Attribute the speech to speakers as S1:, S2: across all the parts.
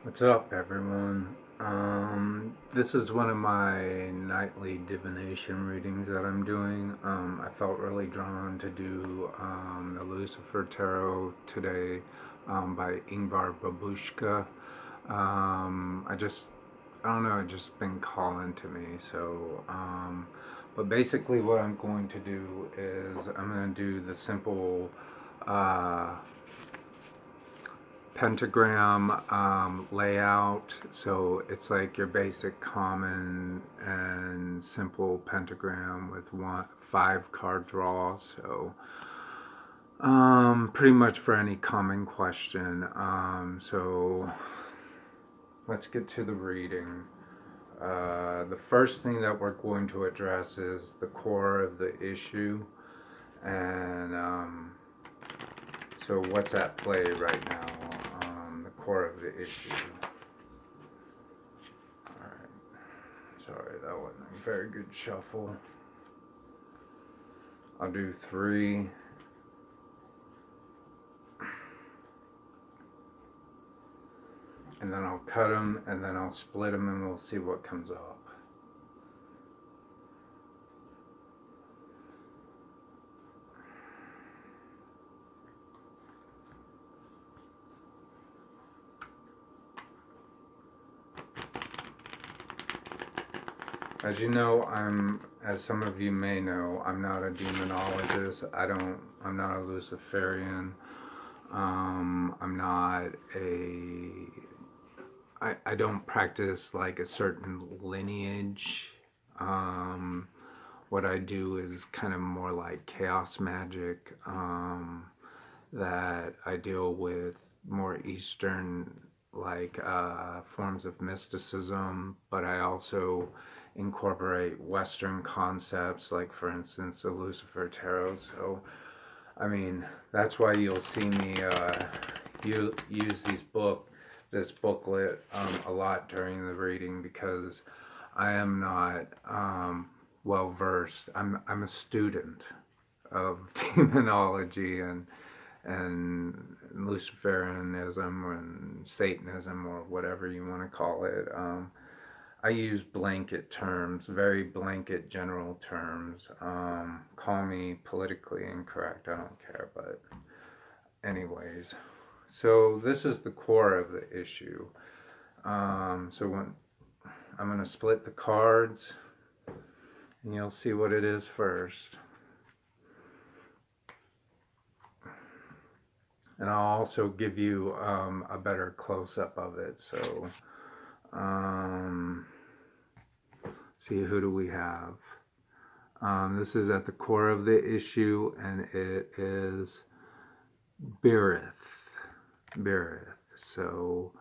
S1: What's up, everyone? This is one of my nightly divination readings that I'm doing. I felt really drawn to do the Lucifer Tarot today by Ingvar Babushka. I don't know, it's just been calling to me. But basically, what I'm going to do is I'm going to do the simple uh, pentagram layout. So it's like your basic common and simple pentagram with 5 card draws. So pretty much for any common question. So let's get to the reading. The first thing that we're going to address is the core of the issue, and so what's at play right now, the core of the issue. Alright, sorry, that wasn't a very good shuffle. I'll do 3. And then I'll cut them, and then I'll split them, and we'll see what comes up. As you know, as some of you may know, I'm not a demonologist. I'm not a Luciferian. I don't practice like a certain lineage. What I do is kind of more like chaos magic, that I deal with more Eastern like forms of mysticism, but I also incorporate Western concepts, like for instance the Lucifer Tarot. So I mean, that's why you'll see me use this booklet a lot during the reading, because I am not well versed. I'm a student of demonology and Luciferianism and Satanism, or whatever you want to call it. I use blanket terms, very blanket general terms. Call me politically incorrect, I don't care, but anyways. So this is the core of the issue. So when I'm going to split the cards, and you'll see what it is first. And I'll also give you a better close-up of it. So see, who do we have? This is at the core of the issue, and it is Birith. So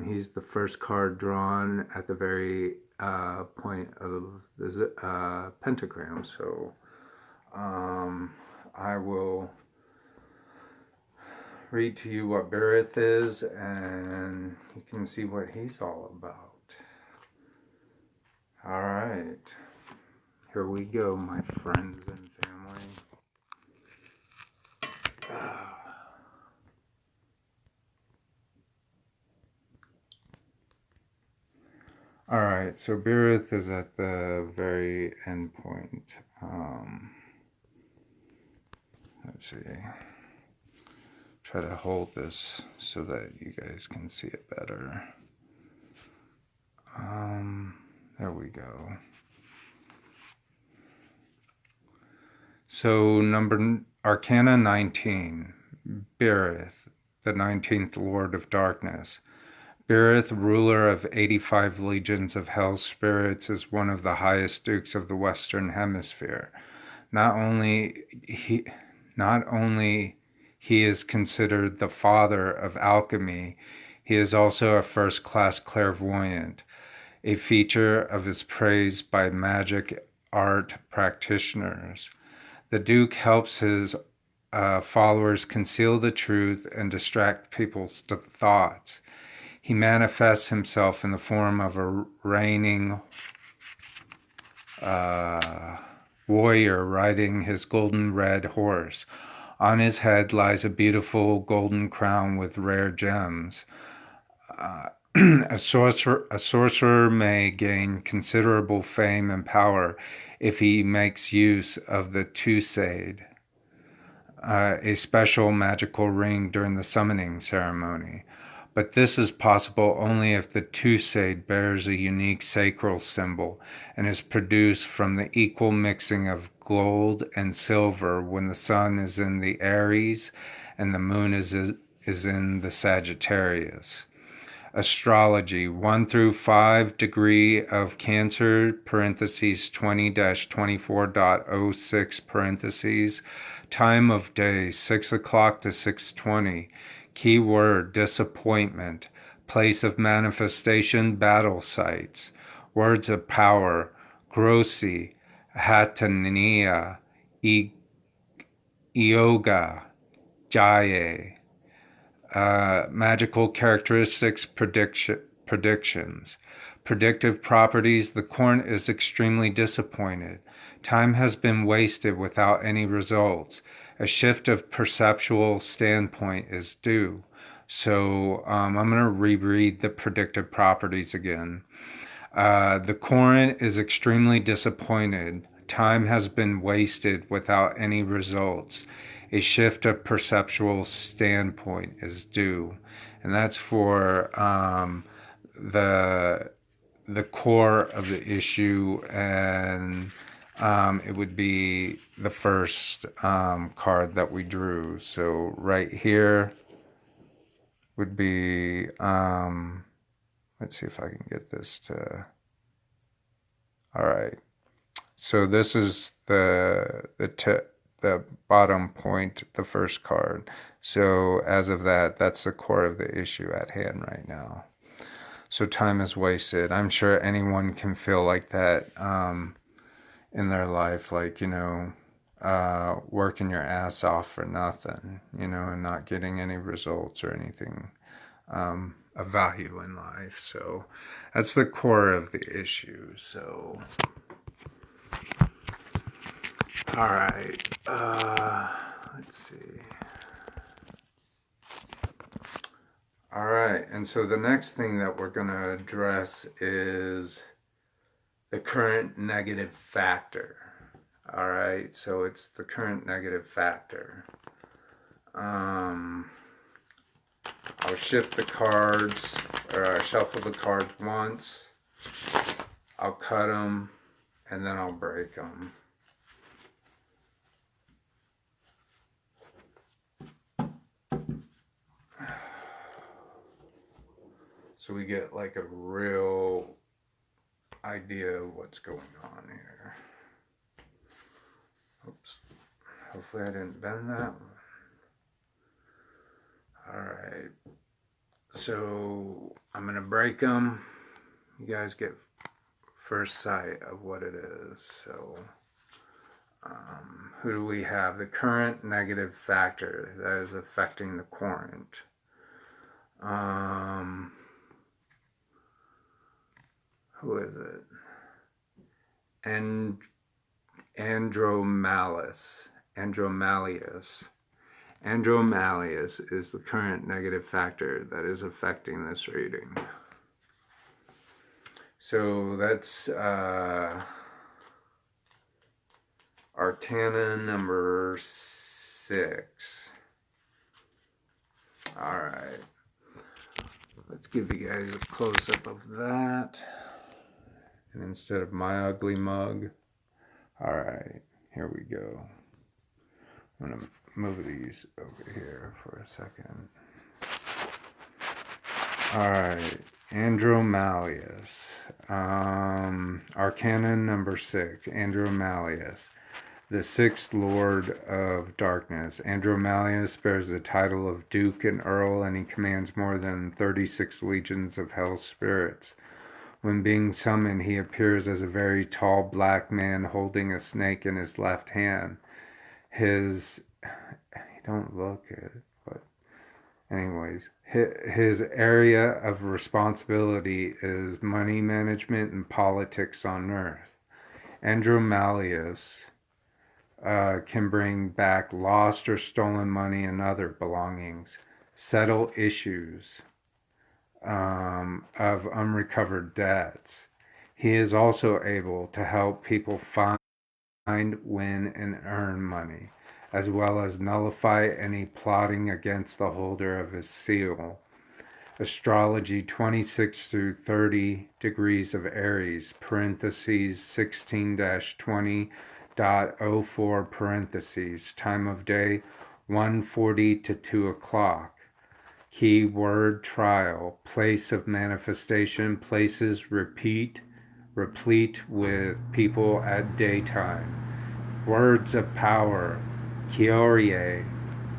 S1: he's the first card drawn at the very point of the pentagram. So I will read to you what Birith is, and you can see what he's all about. Alright, here we go, my friends and family. Alright, so Birith is at the very end point. Let's see. Try to hold this so that you guys can see it better. There we go. So Arcana 19, Birith, the 19th Lord of Darkness. Birith, ruler of 85 legions of hell spirits, is one of the highest dukes of the Western Hemisphere. Not only he is considered the father of alchemy, he is also a first-class clairvoyant, a feature of his praise by magic art practitioners. The Duke helps his followers conceal the truth and distract people's thoughts. He manifests himself in the form of a reigning warrior riding his golden red horse. On his head lies a beautiful golden crown with rare gems. A sorcerer may gain considerable fame and power if he makes use of the Tusade, a special magical ring during the summoning ceremony. But this is possible only if the Tusade bears a unique sacral symbol and is produced from the equal mixing of gold and silver when the sun is in the Aries and the moon is in the Sagittarius. Astrology 1 through 5 degree of Cancer parentheses 20-24.06 parentheses time of day 6 o'clock to 6:20. Keyword disappointment. Place of manifestation battle sites. Words of power grossi, hatania, yoga, jaye. Magical characteristics predictions. Predictive properties. The corn is extremely disappointed. Time has been wasted without any results. A shift of perceptual standpoint is due. So I'm going to reread the predictive properties again. The corn is extremely disappointed. Time has been wasted without any results. A shift of perceptual standpoint is due. And that's for the core of the issue, and it would be the first card that we drew. So right here would be, let's see if I can get this to, all right. So this is the bottom point, the first card. So as of that, that's the core of the issue at hand right now. So time is wasted. I'm sure anyone can feel like that in their life, like, working your ass off for nothing, and not getting any results or anything of value in life. So that's the core of the issue. So all right, let's see. All right, and so the next thing that we're going to address is the current negative factor. All right, so it's the current negative factor. I'll shift the cards, or I'll shuffle the cards once. I'll cut them, and then I'll break them. So we get like a real idea of what's going on here. Oops. Hopefully I didn't bend that. Alright. So I'm going to break them. You guys get first sight of what it is. So who do we have? The current negative factor that is affecting the quorant. Who is it? Andromalius. Andromalius is the current negative factor that is affecting this reading. So that's Arcana number 6. All right. Let's give you guys a close-up of that. And instead of my ugly mug, all right, here we go. I'm going to move these over here for a second. All right, Andromalius. Arcana number 6, Andromalius. The sixth Lord of Darkness. Andromalius bears the title of Duke and Earl, and he commands more than 36 legions of hell spirits. When being summoned, he appears as a very tall black man holding a snake in his left hand. He don't look it, but anyways, his area of responsibility is money management and politics on Earth. Andromalius can bring back lost or stolen money and other belongings, settle issues, of unrecovered debts. He is also able to help people find, win, and earn money, as well as nullify any plotting against the holder of his seal. Astrology 26 through 30 degrees of Aries, parentheses 16-20.04 parentheses, time of day 1:40 to 2 o'clock. Key word trial, place of manifestation, places replete with people at daytime. Words of power, Kyrie,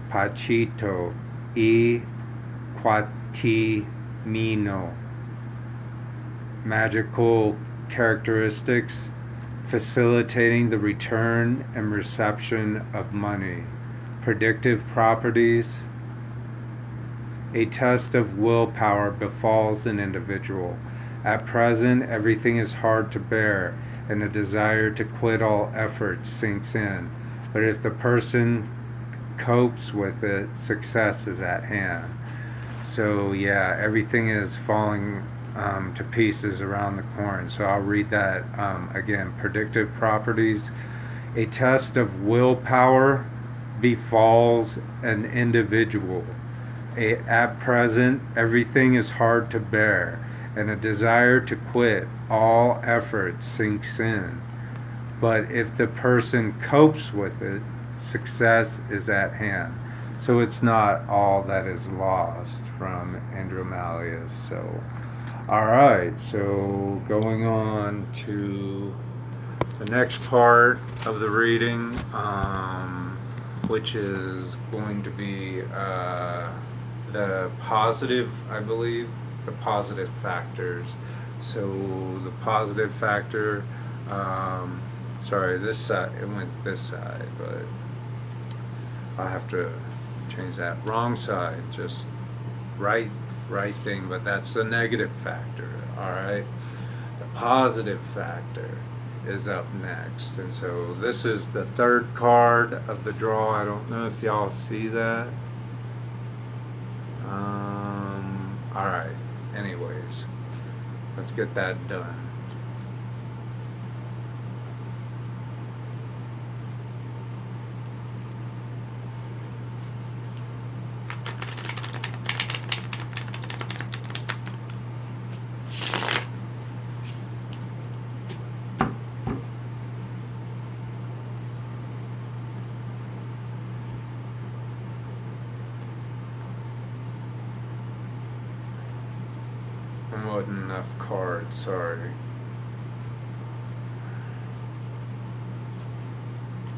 S1: Pacito, E Quatimino. Magical characteristics, facilitating the return and reception of money. Predictive properties, a test of willpower befalls an individual. At present, everything is hard to bear, and a desire to quit all efforts sinks in. But if the person copes with it, success is at hand. So yeah, everything is falling to pieces around the corner. So I'll read that again. Predictive properties. A test of willpower befalls an individual. At present, everything is hard to bear, and a desire to quit all effort sinks in. But if the person copes with it, success is at hand. So it's not all that is lost from Andromalius. So, alright, so going on to the next part of the reading, which is going to be the positive, I believe, the positive factors. So the positive factor, sorry, this side, it went this side, but I'll have to change that. Wrong side, just right thing, but that's the negative factor, alright? The positive factor is up next, and so this is the third card of the draw. I don't know if y'all see that. Alright, anyways, let's get that done. Wasn't enough cards, sorry.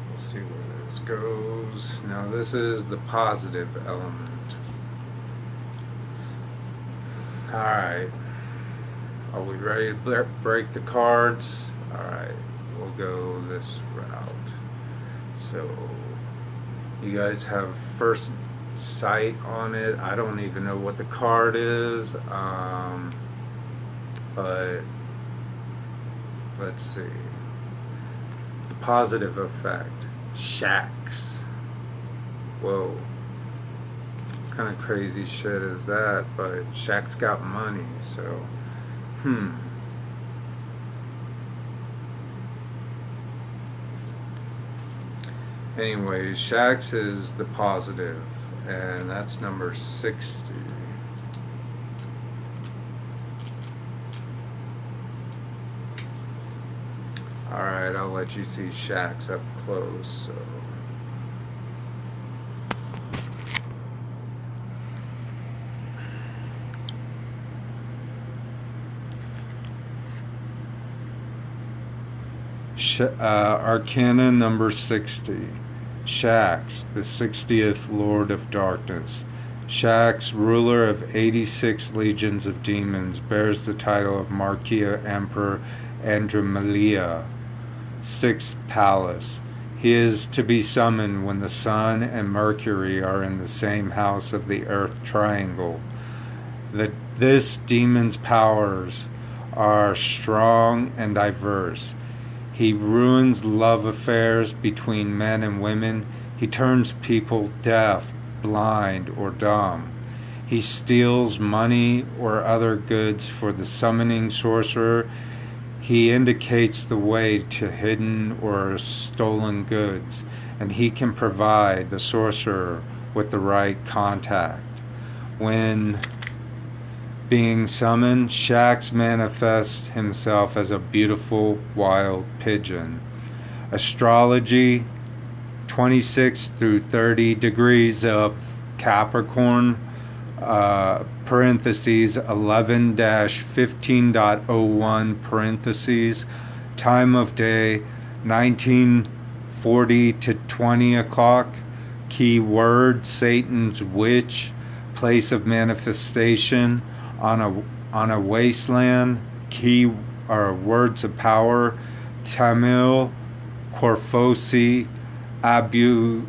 S1: We'll see where this goes. Now this is the positive element. Alright. Are we ready to break the cards? Alright, we'll go this route. So, you guys have first sight on it. I don't even know what the card is. But let's see. The positive effect. Shacks. Whoa. What kind of crazy shit is that? But Shaq's got money, so Anyway, Shaq's is the positive, and that's number 60. Alright, I'll let you see Shaq's up close, so. Arcana number 60. Shax, the 60th Lord of Darkness. Shax, ruler of 86 legions of demons, bears the title of Marquia Emperor Andromelia. 6th Palace. He is to be summoned when the Sun and Mercury are in the same house of the Earth Triangle. This demon's powers are strong and diverse. He ruins love affairs between men and women. He turns people deaf, blind, or dumb. He steals money or other goods for the summoning sorcerer. He indicates the way to hidden or stolen goods, and he can provide the sorcerer with the right contact. When being summoned, Shax manifests himself as a beautiful wild pigeon. Astrology, 26 through 30 degrees of Capricorn, parentheses 11-15.01 parentheses, time of day 1940 to 20 o'clock, key word Satan's witch, place of manifestation on a wasteland, key or words of power Tamil, Corfosi, Abuelo,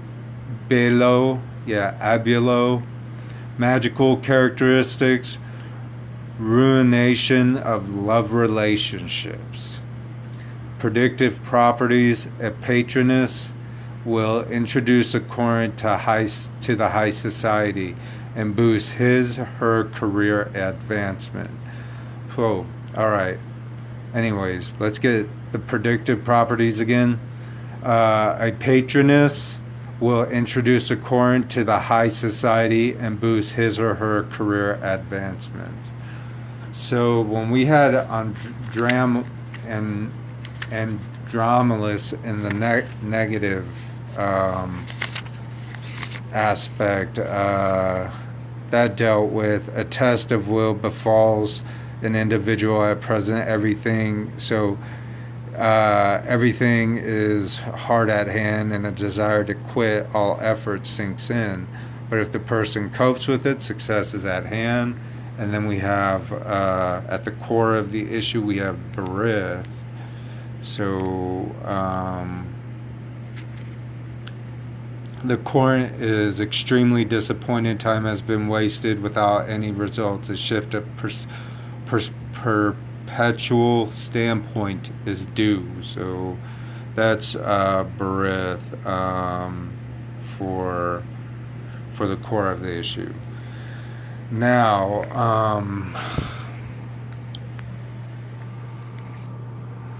S1: Abuelo. Magical characteristics, ruination of love relationships. Predictive properties, a patroness will introduce a current to the high society and boost her career advancement. Oh, all right. Anyways, let's get the predictive properties again. A patroness will introduce a current to the high society and boost his or her career advancement. So when we had Andromedus in the negative aspect, that dealt with a test of will befalls an individual at present. Everything is hard at hand, and a desire to quit all effort sinks in. But if the person copes with it, success is at hand. And then we have, at the core of the issue, we have Berith. So, the court is extremely disappointed. Time has been wasted without any results. A shift of perpetual standpoint is due. So that's Berith for the core of the issue. Now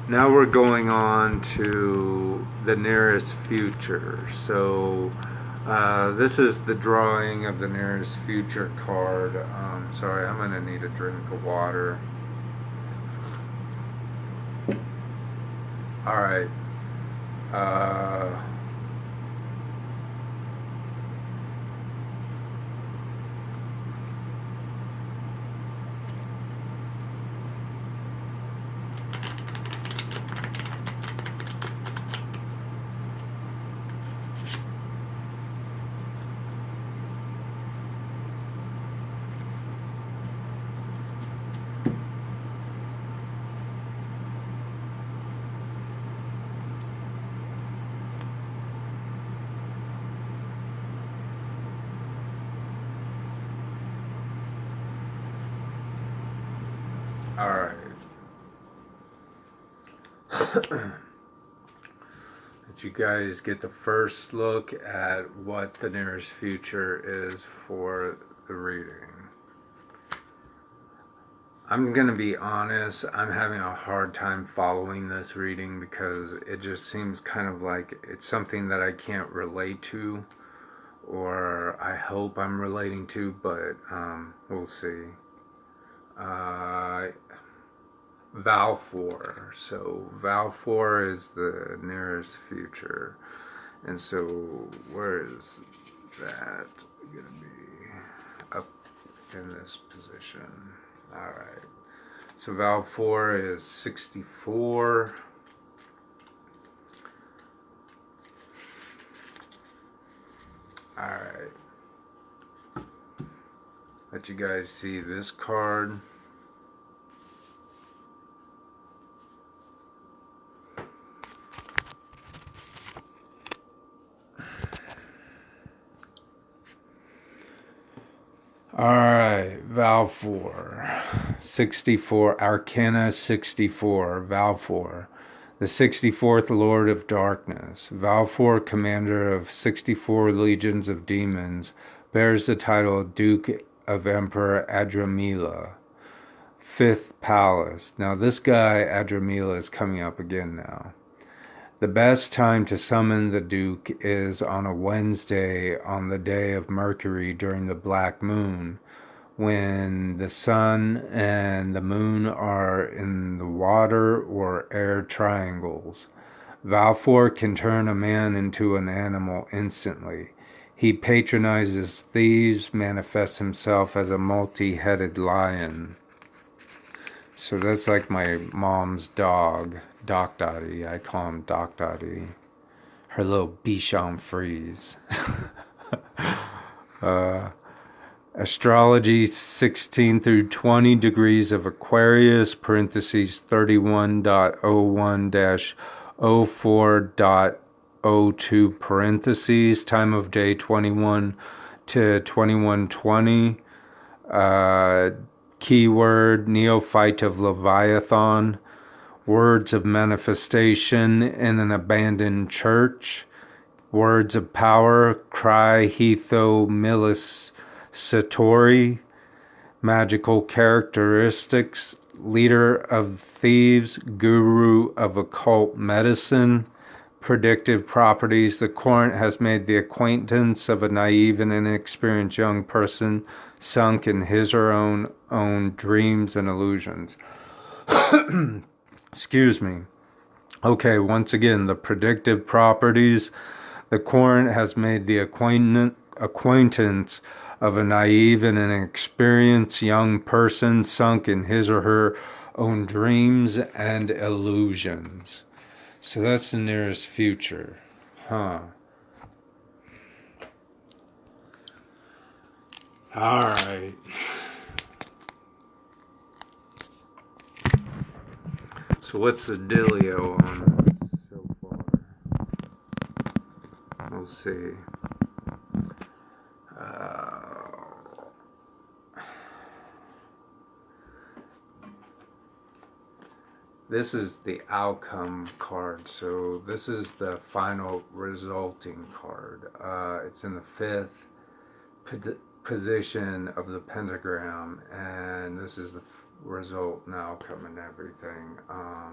S1: we're going on to the nearest future. So this is the drawing of the nearest future card. Sorry, I'm gonna need a drink of water. All right. All right. Let you guys get the first look at what the nearest future is for the reading. I'm going to be honest, I'm having a hard time following this reading because it just seems kind of like it's something that I can't relate to, or I hope I'm relating to, but we'll see. Valfor. So Valfor is the nearest future. And so where is that going to be? Up in this position. Alright. So Valfor is 64. Alright. Let you guys see this card. Alright, Valfor, 64, Arcana 64, Valfor, the 64th Lord of Darkness. Valfor, commander of 64 legions of demons, bears the title Duke of Emperor Adramila. Fifth Palace. Now this guy, Adramila, is coming up again now. The best time to summon the Duke is on a Wednesday on the day of Mercury during the black moon, when the sun and the moon are in the water or air triangles. Valfor can turn a man into an animal instantly. He patronizes thieves, manifests himself as a multi-headed lion. So that's like my mom's dog, Doc Dottie. I call him Doc Dottie. Her little Bichon Frise. Astrology 16 through 20 degrees of Aquarius, parentheses 31.01-04.02 parentheses, time of day 21 to 21:20, keyword neophyte of Leviathan, words of manifestation in an abandoned church, words of power, cry Hetho Milis Satori, magical characteristics, leader of thieves, guru of occult medicine, predictive properties. The Court has made the acquaintance of a naive and inexperienced young person sunk in his or her own dreams and illusions. Excuse me. Okay, once again, the predictive properties. The Court has made the acquaintance of a naive and inexperienced young person sunk in his or her own dreams and illusions. So that's the nearest future. Huh. Alright. So what's the dealio on so far? We'll see. This is the outcome card, so this is the final resulting card. It's in the fifth position of the pentagram, and this is the result and outcome and everything. I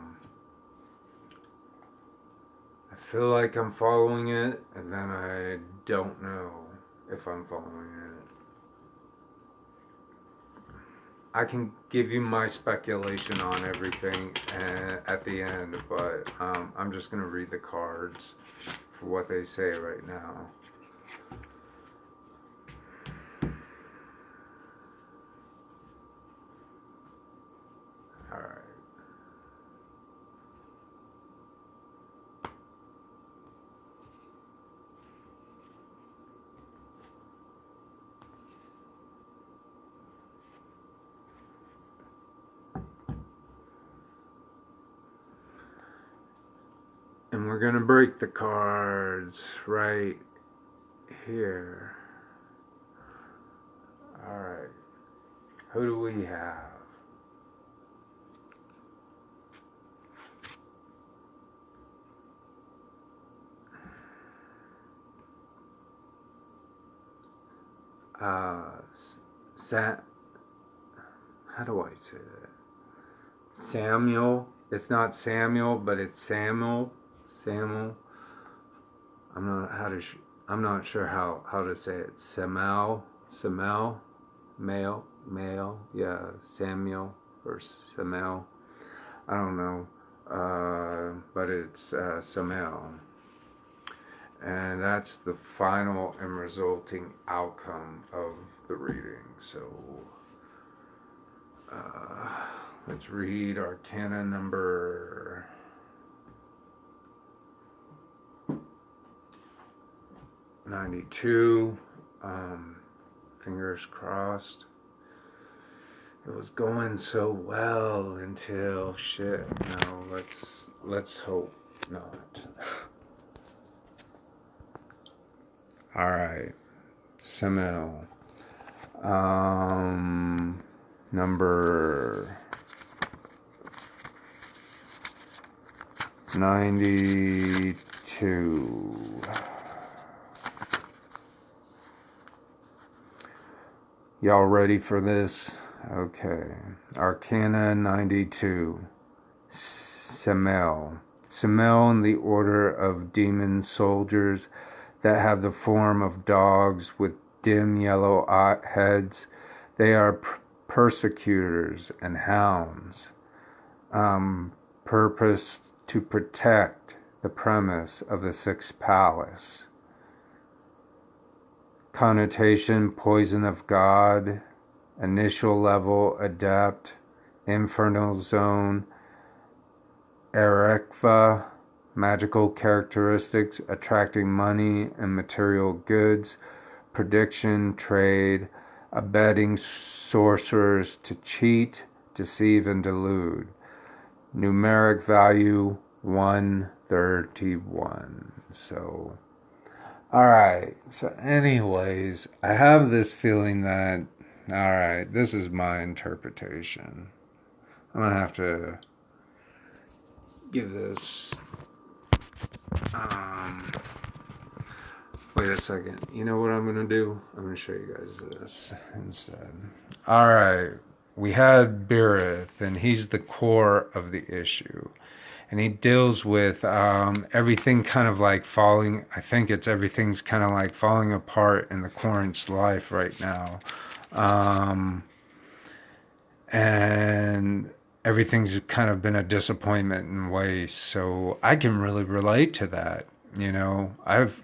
S1: feel like I'm following it, and then I don't know if I'm following it. I can give you my speculation on everything at the end, but I'm just going to read the cards for what they say right now. Alright. And we're going to break the cards right here. Alright. Who do we have? How do I say that? Samuel. It's not Samuel, but it's Samuel. Samuel. I'm not sure how to say it. Male, yeah, Samuel or Samuel. I don't know, but it's Samuel. And that's the final and resulting outcome of the reading. So let's read Arcana number 92. Fingers crossed. It was going so well until shit. No, let's hope not. All right, Samuel. Number 92. Y'all ready for this? Okay. Arcana 92. Semel. Semel in the order of demon soldiers that have the form of dogs with dim yellow heads. They are persecutors and hounds. Purpose to protect the premise of the sixth palace. Connotation, poison of God. Initial level, adept. Infernal zone. Erekva, magical characteristics, attracting money and material goods. Prediction, trade. Abetting sorcerers to cheat, deceive, and delude. Numeric value 131. So, alright. So anyways, I have this feeling that, alright, this is my interpretation. I'm going to have to give this, wait a second. You know what I'm going to do? I'm going to show you guys this instead. Alright. We had Birith, and he's the core of the issue. And he deals with everything kind of like falling, I think it's everything's kind of like falling apart in the Corint's life right now. And everything's kind of been a disappointment in ways. So I can really relate to that. You know, I've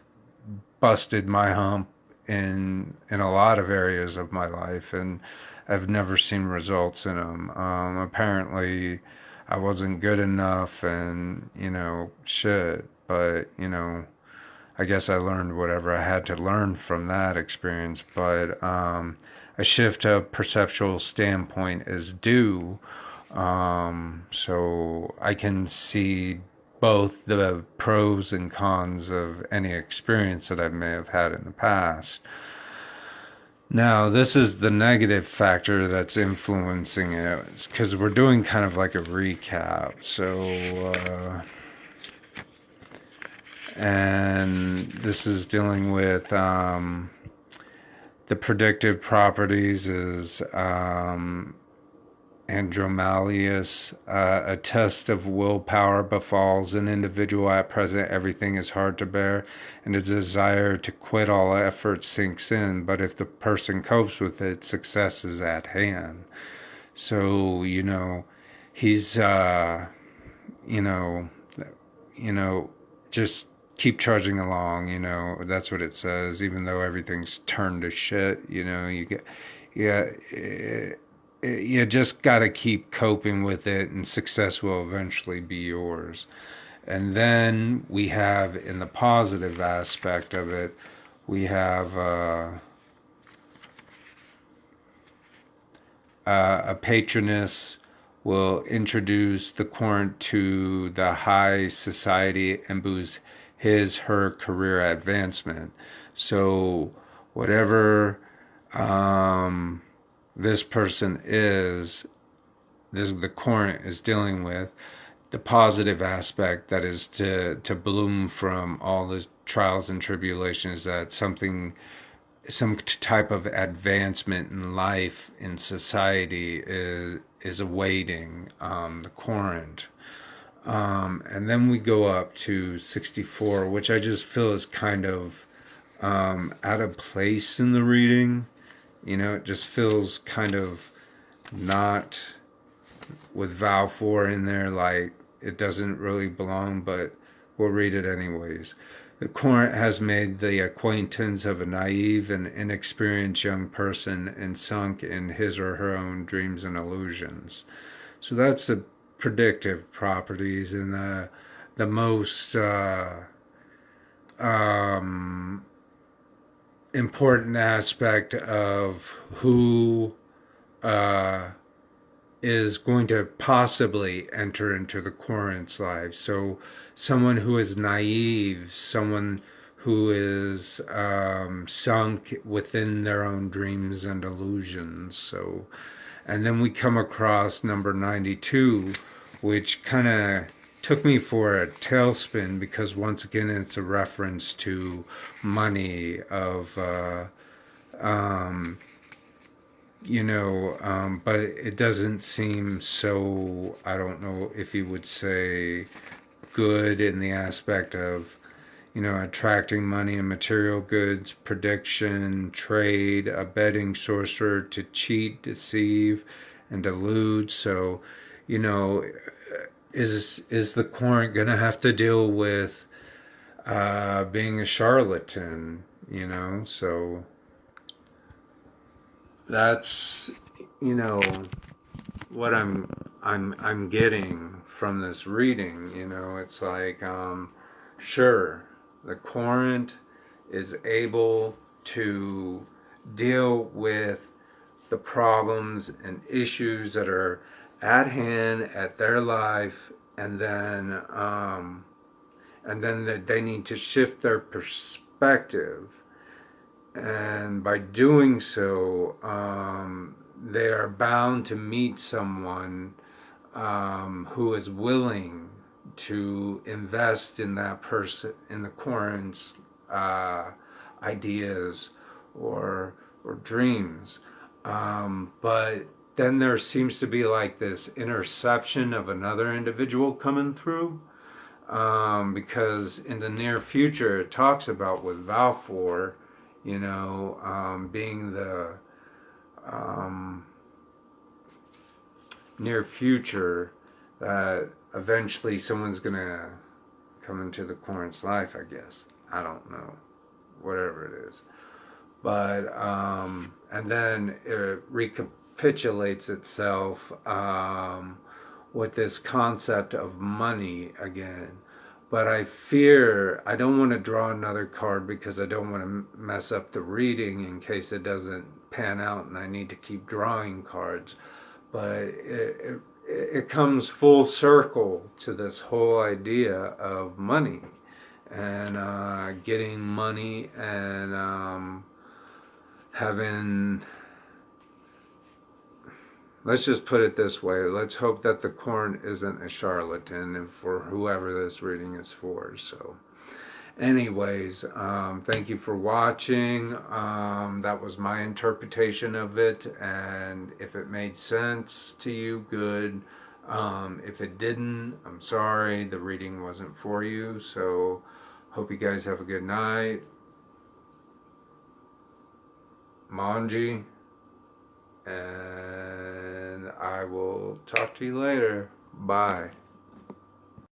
S1: busted my hump in a lot of areas of my life, and I've never seen results in them. Apparently, I wasn't good enough, and, you know, shit. But, you know, I guess I learned whatever I had to learn from that experience. But a shift of perceptual standpoint is due. So I can see both the pros and cons of any experience that I may have had in the past. Now, this is the negative factor that's influencing it, because we're doing kind of like a recap. So, and this is dealing with the predictive properties is Andromalius. A test of willpower befalls an individual at present. Everything is hard to bear, and a desire to quit all effort sinks in. But if the person copes with it, success is at hand. So, you know, he's, just keep trudging along. You know, that's what it says. Even though everything's turned to shit, you know, you get, yeah. You just got to keep coping with it, and success will eventually be yours. And then we have, in the positive aspect of it, we have a patroness will introduce the Court to the high society and boost her career advancement. So whatever this person is, the Court is dealing with, the positive aspect that is to bloom from all the trials and tribulations, that some type of advancement in life, in society, is awaiting the Court. And then we go up to 64, which I just feel is kind of out of place in the reading. You know, it just feels kind of not, with Val 4 in there, like it doesn't really belong, but we'll read it anyways. The Court has made the acquaintance of a naive and inexperienced young person and sunk in his or her own dreams and illusions. So that's the predictive properties, and the most important aspect of who is going to possibly enter into the Court's life. So someone who is naive, someone who is sunk within their own dreams and illusions. So, and then we come across number 92, which kind of took me for a tailspin, because once again it's a reference to money, of but it doesn't seem so, I don't know if you would say good in the aspect of, attracting money and material goods, prediction, trade, a betting sorcerer to cheat, deceive, and delude. So, you know, is the Court gonna have to deal with being a charlatan? So that's you know what I'm getting from this reading. It's like sure, the Corinth is able to deal with the problems and issues that are at hand at their life, and then they need to shift their perspective, and by doing so, they are bound to meet someone who is willing to invest in that person, in the Corinth's ideas or dreams. But then there seems to be like this interception of another individual coming through, because in the near future it talks about with Valfor, being the near future, that eventually someone's gonna come into the Corinth's life, I guess. I don't know. Whatever it is. But, and then it recapitulates itself with this concept of money again. But I don't want to draw another card because I don't want to mess up the reading in case it doesn't pan out and I need to keep drawing cards. But it comes full circle to this whole idea of money and getting money and having, let's just put it this way, let's hope that the corn isn't a charlatan and for whoever this reading is for. So anyways, thank you for watching. That was my interpretation of it, and if it made sense to you, good. If it didn't, I'm sorry, the reading wasn't for you. So hope you guys have a good night. Manji, and I will talk to you later. Bye.